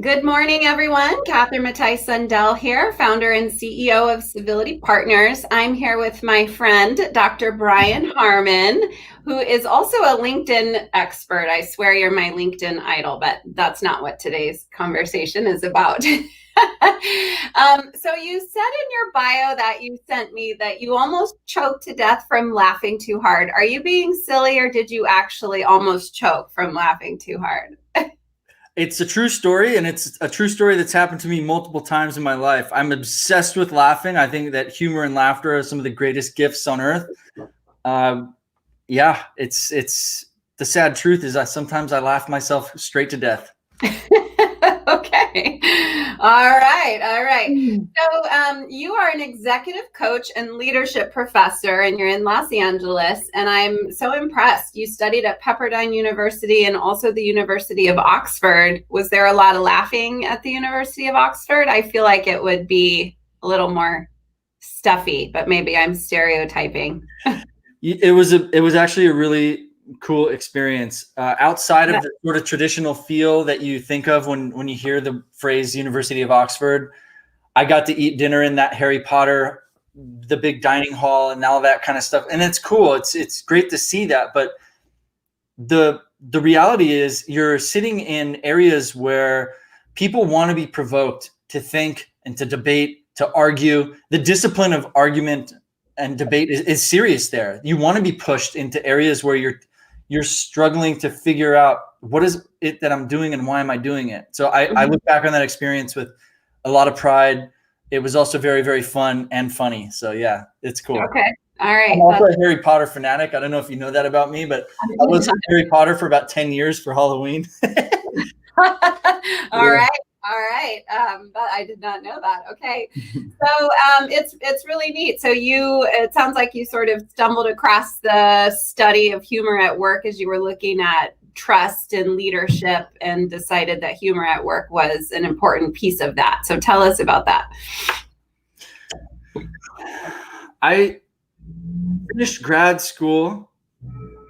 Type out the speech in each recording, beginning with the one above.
Good morning, everyone. Catherine Matthijs Sundell here, founder and CEO of Civility Partners. I'm here with my friend, Dr. Brian Harman, who is also a LinkedIn expert. I swear you're my LinkedIn idol, but that's not what today's conversation is about. So you said in your bio that you sent me that you almost choked to death from laughing too hard. Are you being silly, or did you actually almost choke from laughing too hard? It's a true story, and it's a true story that's happened to me multiple times in my life. I'm obsessed with laughing. I think that humor and laughter are some of the greatest gifts on earth. Yeah, it's the sad truth is that sometimes I laugh myself straight to death. Okay. All right. All right. So you are an executive coach and leadership professor, and you're in Los Angeles. And I'm so impressed. You studied at Pepperdine University and also the University of Oxford. Was there a lot of laughing at the University of Oxford? I feel like it would be a little more stuffy, but maybe I'm stereotyping. It was actually a really cool experience outside of the sort of traditional feel that you think of when you hear the phrase University of Oxford. I got to eat dinner in that Harry Potter, the big dining hall, and all that kind of stuff, and it's cool. It's great to see that, but the reality is you're sitting in areas where people want to be provoked to think and to debate, to argue. The discipline of argument and debate is serious there. You want to be pushed into areas where you're struggling to figure out what is it that I'm doing and why am I doing it. So I look back on that experience with a lot of pride. It was also very, very fun and funny. So yeah, it's cool. Okay. All right. I'm also a Harry Potter fanatic. I don't know if you know that about me, but I was Harry Potter for about 10 years for Halloween. All right. All right. But I did not know that. Okay. So it's really neat. So it sounds like you sort of stumbled across the study of humor at work as you were looking at trust and leadership and decided that humor at work was an important piece of that. So tell us about that. I finished grad school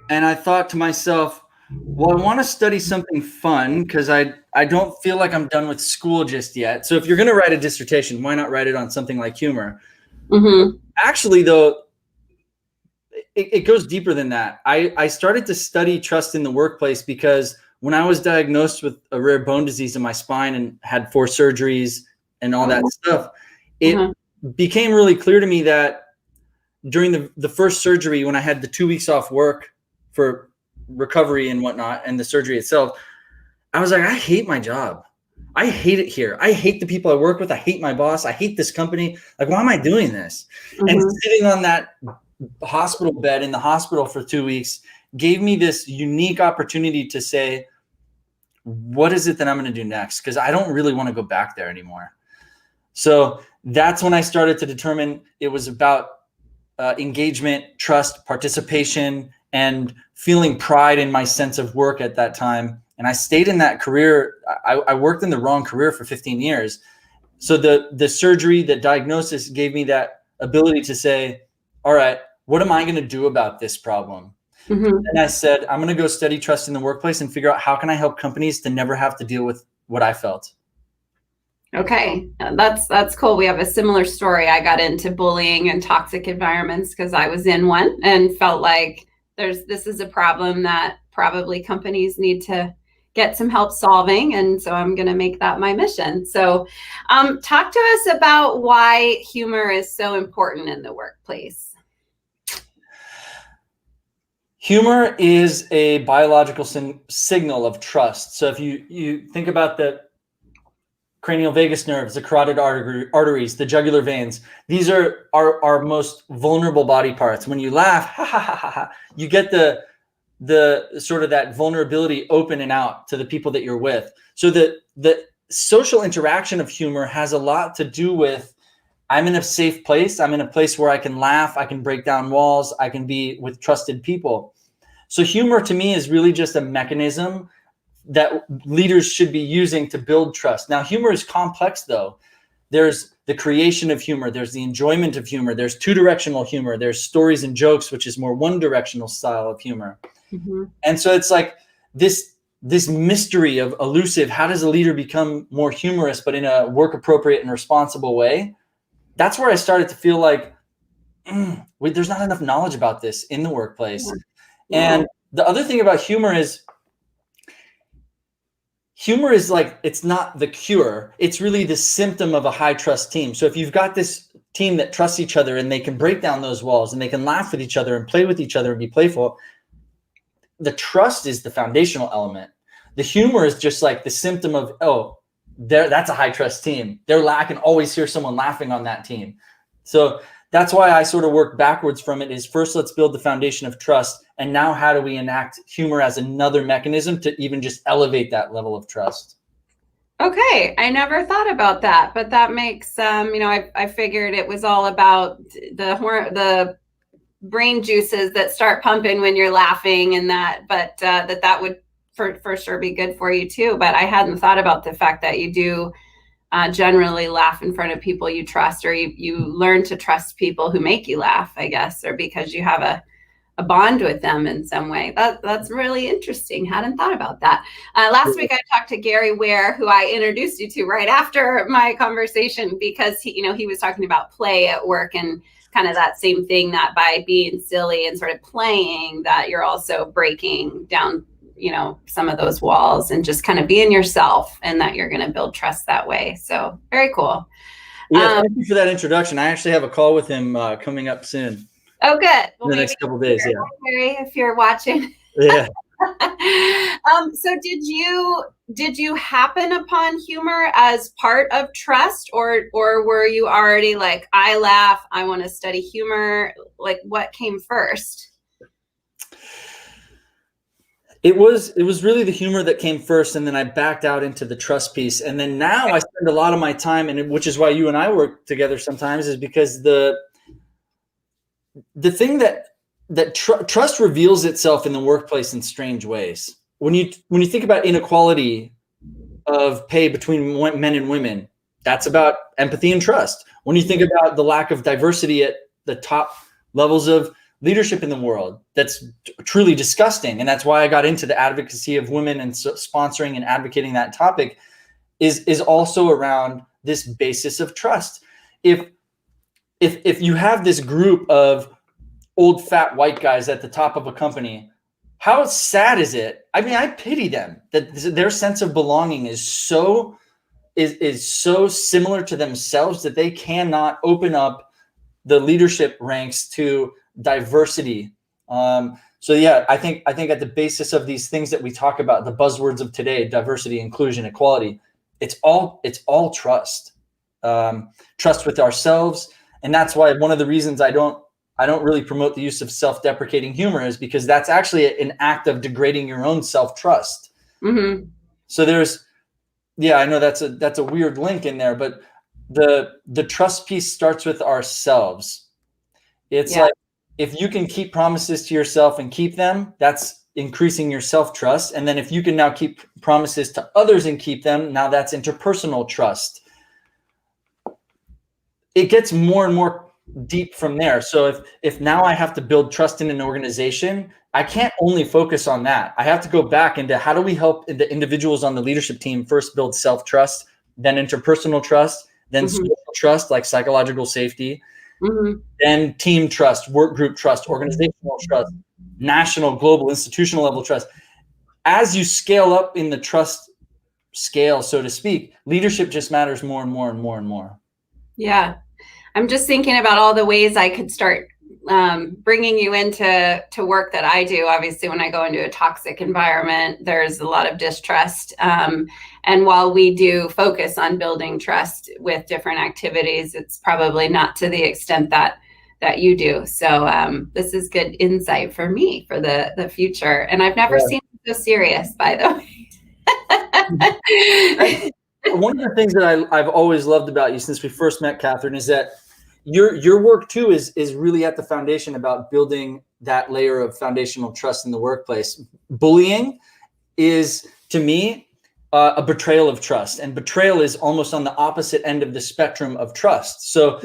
and I thought to myself, well, I want to study something fun because I don't feel like I'm done with school just yet. So if you're going to write a dissertation, why not write it on something like humor? Mm-hmm. Actually, though, it goes deeper than that. I started to study trust in the workplace because when I was diagnosed with a rare bone disease in my spine and had 4 surgeries and all that stuff, it became really clear to me that during the first surgery, when I had the 2 weeks off work for recovery and whatnot, and the surgery itself, I was like, I hate my job. I hate it here. I hate the people I work with. I hate my boss. I hate this company. Like, why am I doing this? And sitting on that hospital bed in the hospital for 2 weeks gave me this unique opportunity to say, what is it that I'm going to do next? Because I don't really want to go back there anymore. So that's when I started to determine it was about engagement, trust, participation, and feeling pride in my sense of work at that time. And I stayed in that career. I worked in the wrong career for 15 years. So the surgery, the diagnosis gave me that ability to say, all right, what am I going to do about this problem? And I said, I'm going to go study trust in the workplace and figure out how can I help companies to never have to deal with what I felt. Okay, that's cool. We have a similar story. I got into bullying and toxic environments because I was in one and felt like this is a problem that probably companies need to get some help solving. And so I'm going to make that my mission. So talk to us about why humor is so important in the workplace. Humor is a biological signal of trust. So if you think about the cranial vagus nerves, the carotid arteries, the jugular veins, these are our most vulnerable body parts. When you laugh, ha, ha, ha, ha, ha, you get the sort of that vulnerability open and out to the people that you're with. So the social interaction of humor has a lot to do with, I'm in a safe place. I'm in a place where I can laugh. I can break down walls. I can be with trusted people. So humor to me is really just a mechanism that leaders should be using to build trust. Now, humor is complex, though. There's the creation of humor. There's the enjoyment of humor. There's 2-directional humor. There's stories and jokes, which is more 1-directional style of humor. And so it's like this this mystery of elusive, how does a leader become more humorous, but in a work appropriate and responsible way? That's where I started to feel like there's not enough knowledge about this in the workplace. Yeah. And the other thing about humor is like, it's not the cure. It's really the symptom of a high trust team. So if you've got this team that trusts each other and they can break down those walls and they can laugh with each other and play with each other and be playful, the trust is the foundational element. The humor is just like the symptom of, oh, that's a high trust team. I can always hear someone laughing on that team. So that's why I sort of work backwards from it, is first, let's build the foundation of trust. And now how do we enact humor as another mechanism to even just elevate that level of trust? Okay, I never thought about that, but that makes I figured it was all about the brain juices that start pumping when you're laughing, and that would for sure be good for you too. But I hadn't thought about the fact that you do generally laugh in front of people you trust, or you learn to trust people who make you laugh, I guess, or because you have a bond with them in some way. That's really interesting. Hadn't thought about that. Last week I talked to Gary Ware, who I introduced you to right after my conversation, because he was talking about play at work, and kind of that same thing, that by being silly and sort of playing, that you're also breaking down some of those walls and just kind of being yourself, and that you're going to build trust that way. So very cool. Yeah, thank you for that introduction. I actually have a call with him coming up soon. Oh, good. Well, in the next couple of days. Yeah. Gary, if you're watching. Yeah. So did you happen upon humor as part of trust, or were you already like, I laugh, I want to study humor? Like, what came first? It was really the humor that came first, and then I backed out into the trust piece. And then now I spend a lot of my time, and which is why you and I work together sometimes, is because the thing that trust reveals itself in the workplace in strange ways. When you think about inequality of pay between men and women, that's about empathy and trust. When you think about the lack of diversity at the top levels of leadership in the world, that's truly disgusting. And that's why I got into the advocacy of women, and sponsoring and advocating that topic is also around this basis of trust. If you have this group of old fat white guys at the top of a company, how sad is it? I mean, I pity them, that their sense of belonging is so similar to themselves that they cannot open up the leadership ranks to diversity. So yeah, I think at the basis of these things that we talk about, the buzzwords of today, diversity, inclusion, equality, it's all trust. Trust with ourselves. And that's why one of the reasons I don't really promote the use of self-deprecating humor is because that's actually an act of degrading your own self-trust. Mm-hmm. So I know that's a weird link in there, but the trust piece starts with ourselves. It's like, if you can keep promises to yourself and keep them, that's increasing your self-trust. And then if you can now keep promises to others and keep them, now that's interpersonal trust. It gets more and more deep from there. So if now I have to build trust in an organization, I can't only focus on that. I have to go back into, how do we help the individuals on the leadership team first build self-trust, then interpersonal trust, then social trust, like psychological safety, then team trust, work group trust, organizational trust, national, global, institutional level trust. As you scale up in the trust scale, so to speak, leadership just matters more and more and more and more. Yeah. I'm just thinking about all the ways I could start bringing you into work that I do. Obviously, when I go into a toxic environment, there's a lot of distrust. And while we do focus on building trust with different activities, it's probably not to the extent that you do. So this is good insight for me for the future. And I've never seen you so serious, by the way. One of the things that I've always loved about you since we first met, Catherine, is that your work too is really at the foundation about building that layer of foundational trust in the workplace. Bullying is, to me, a betrayal of trust, and betrayal is almost on the opposite end of the spectrum of trust. So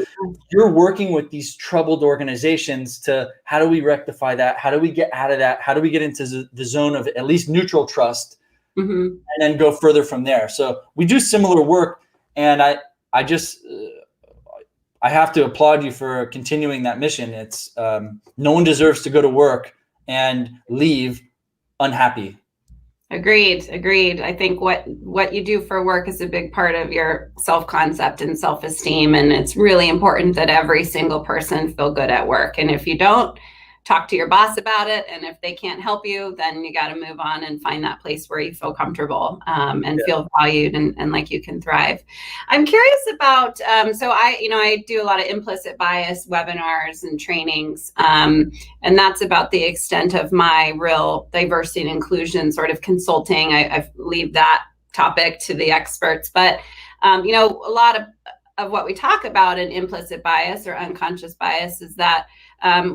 you're working with these troubled organizations to, how do we rectify that? How do we get out of that? How do we get into the zone of at least neutral trust and then go further from there. So we do similar work, and I just I have to applaud you for continuing that mission. It's no one deserves to go to work and leave unhappy. Agreed. I think what you do for work is a big part of your self-concept and self-esteem, and it's really important that every single person feel good at work. And if you don't, talk to your boss about it, and if they can't help you, then you got to move on and find that place where you feel comfortable and feel valued and like you can thrive. I'm curious about so I do a lot of implicit bias webinars and trainings, and that's about the extent of my real diversity and inclusion sort of consulting. I leave that topic to the experts, but a lot of what we talk about in implicit bias or unconscious bias is that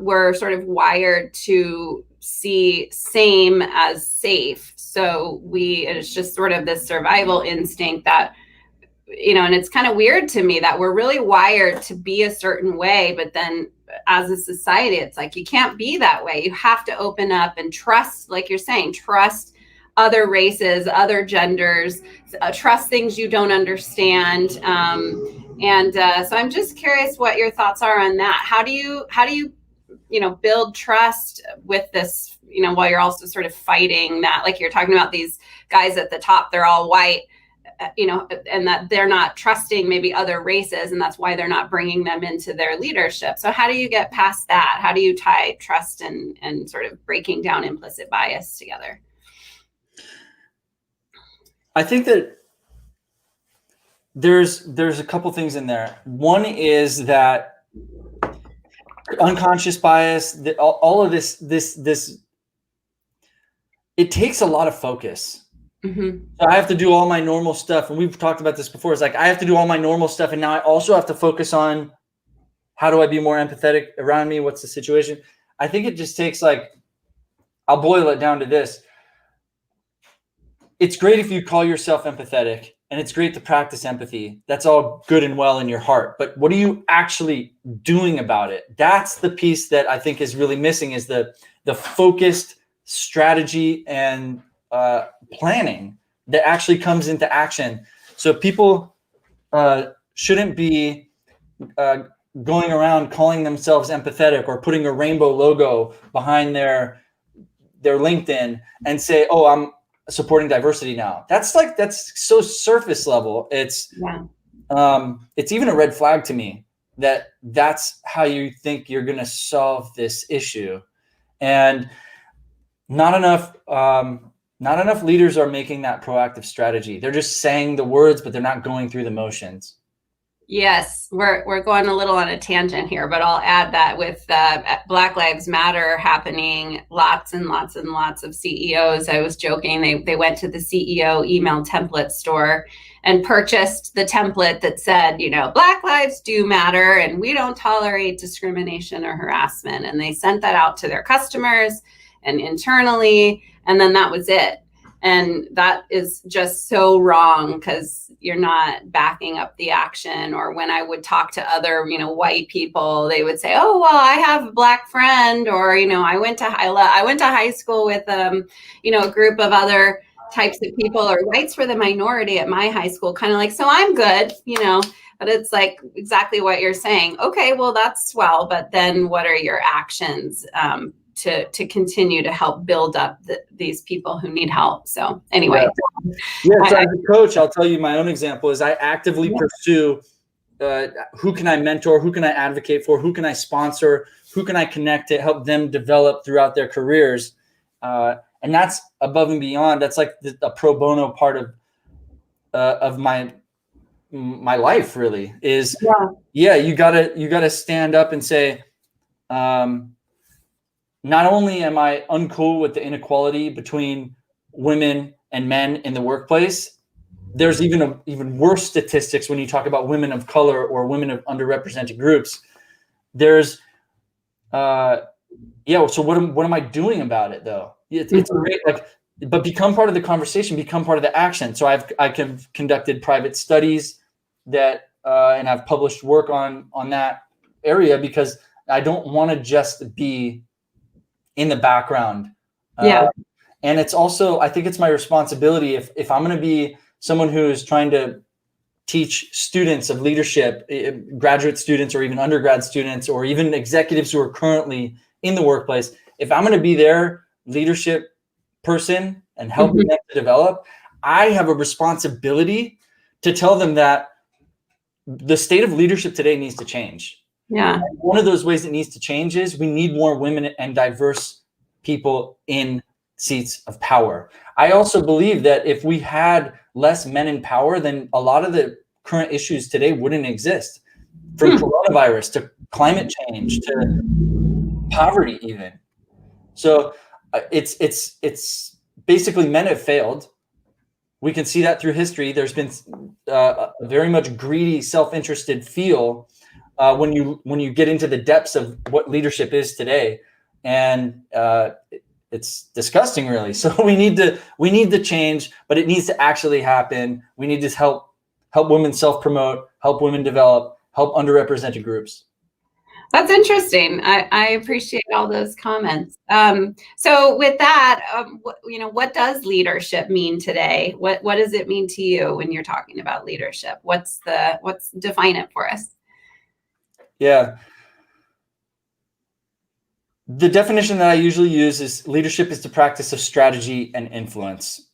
we're sort of wired to see same as safe. So it's just sort of this survival instinct that, and it's kind of weird to me that we're really wired to be a certain way, but then as a society, it's like, you can't be that way. You have to open up and trust, like you're saying, trust other races, other genders, trust things you don't understand. So I'm just curious what your thoughts are on that. How do you build trust with this, while you're also sort of fighting that, like you're talking about these guys at the top, they're all white, and that they're not trusting maybe other races, and that's why they're not bringing them into their leadership. So how do you get past that? How do you tie trust and sort of breaking down implicit bias together? I think that there's a couple things in there. One is that unconscious bias, all of this, it takes a lot of focus. So I have to do all my normal stuff, and we've talked about this before. It's like I have to do all my normal stuff, and now I also have to focus on how do I be more empathetic around me? What's the situation? I think it just takes, like, I'll boil it down to this. It's great if you call yourself empathetic, and it's great to practice empathy. That's all good and well in your heart. But what are you actually doing about it? That's the piece that I think is really missing, is the focused strategy and planning that actually comes into action. So people shouldn't be going around calling themselves empathetic or putting a rainbow logo behind their LinkedIn and say, oh, I'm supporting diversity now. That's so surface level. It's even a red flag to me that that's how you think you're going to solve this issue. And not enough leaders are making that proactive strategy. They're just saying the words, but they're not going through the motions. Yes, we're going a little on a tangent here, but I'll add that with Black Lives Matter happening, lots and lots and lots of CEOs. I was joking, they went to the CEO email template store and purchased the template that said, Black lives do matter and we don't tolerate discrimination or harassment. And they sent that out to their customers and internally, and then that was it. And that is just so wrong, because you're not backing up the action. Or when I would talk to other, white people, they would say, oh, well, I have a Black friend, or, I went to high school with, a group of other types of people, or whites were the minority at my high school, kind of like, so I'm good, but it's like exactly what you're saying. Okay, well, that's swell, but then what are your actions to continue to help build up these people who need help? So anyway. Yeah, so as a coach, I'll tell you my own example is I actively pursue who can I mentor, who can I advocate for, who can I sponsor, who can I connect to help them develop throughout their careers. And that's above and beyond. That's like a pro bono part of my life, really, is you gotta stand up and say, not only am I uncool with the inequality between women and men in the workplace, there's even worse statistics when you talk about women of color or women of underrepresented groups. There's, so what am I doing about it though? It's great, but become part of the conversation, become part of the action. So I've conducted private studies that, and I've published work on that area, because I don't want to just be in the background. And it's also, I think it's my responsibility if I'm going to be someone who's trying to teach students of leadership, graduate students or even undergrad students, or even executives who are currently in the workplace, if I'm going to be their leadership person and helping them to develop, I have a responsibility to tell them that the state of leadership today needs to change. Yeah. And one of those ways it needs to change is we need more women and diverse people in seats of power. I also believe that if we had less men in power, then a lot of the current issues today wouldn't exist, from coronavirus to climate change to poverty even. So it's basically men have failed. We can see that through history. There's been a very much greedy, self-interested feel when you get into the depths of what leadership is today, and it's disgusting, really. So we need to change, but it needs to actually happen. We need to help women self-promote, help women develop, help underrepresented groups. That's interesting. I appreciate all those comments. So with that, what does leadership mean today? What does it mean to you when you're talking about leadership? What's define it for us? Yeah. The definition that I usually use is leadership is the practice of strategy and influence.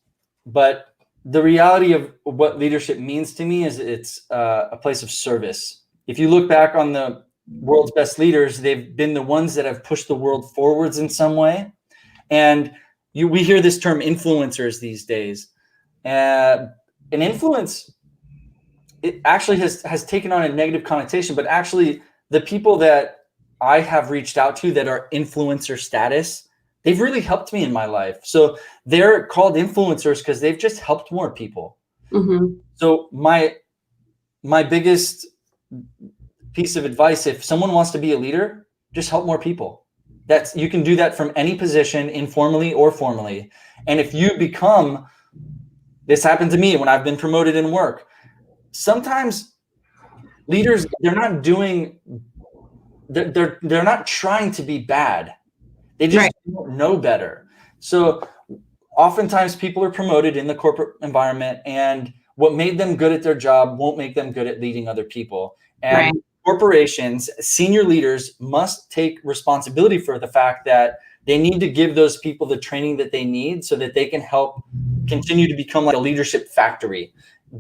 But the reality of what leadership means to me is it's a place of service. If you look back on the world's best leaders, they've been the ones that have pushed the world forwards in some way. And we hear this term influencers these days. An influence, it actually has taken on a negative connotation, but actually the people that I have reached out to that are influencer status, they've really helped me in my life. So they're called influencers because they've just helped more people. So my biggest piece of advice, if someone wants to be a leader, just help more people. You can do that from any position, informally or formally. And if you become, this happened to me when I've been promoted in work. Sometimes leaders, they're not trying to be bad. They just don't know better. So oftentimes people are promoted in the corporate environment, and what made them good at their job won't make them good at leading other people. And corporations, senior leaders must take responsibility for the fact that they need to give those people the training that they need so that they can help continue to become like a leadership factory.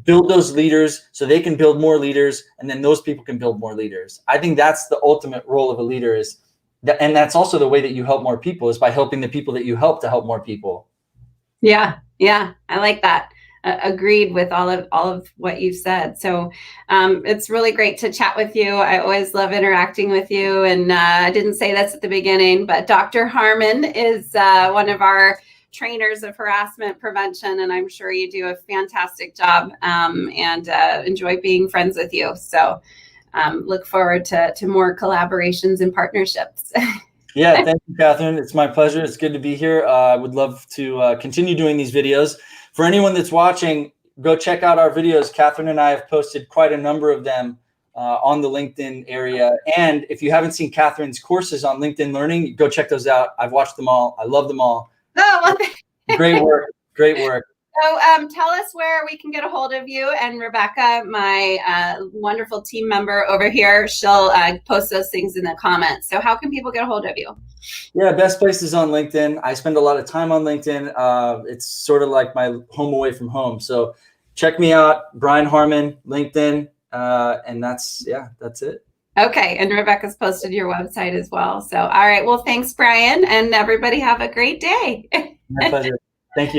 Build those leaders so they can build more leaders, and then those people can build more leaders. I think that's the ultimate role of a leader, and that's also the way that you help more people, is by helping the people that you help to help more people. Yeah, I like that. Agreed with all of what you've said. So it's really great to chat with you. I always love interacting with you. And I didn't say this at the beginning, but Dr. Harman is one of our trainers of harassment prevention, and I'm sure you do a fantastic job, and enjoy being friends with you. So look forward to more collaborations and partnerships. Yeah, thank you, Catherine. It's my pleasure. It's good to be here. I would love to continue doing these videos. For anyone that's watching, go check out our videos. Catherine and I have posted quite a number of them on the LinkedIn area. And if you haven't seen Catherine's courses on LinkedIn Learning, go check those out. I've watched them all. I love them all. Oh, well, great work. Great work. So tell us where we can get a hold of you. And Rebecca, my wonderful team member over here, she'll post those things in the comments. So how can people get a hold of you? Yeah, best place is on LinkedIn. I spend a lot of time on LinkedIn. It's sort of like my home away from home. So check me out, Brian Harman, LinkedIn. And that's it. Okay. And Rebecca's posted your website as well. So, all right. Well, thanks, Brian. And everybody have a great day. My pleasure.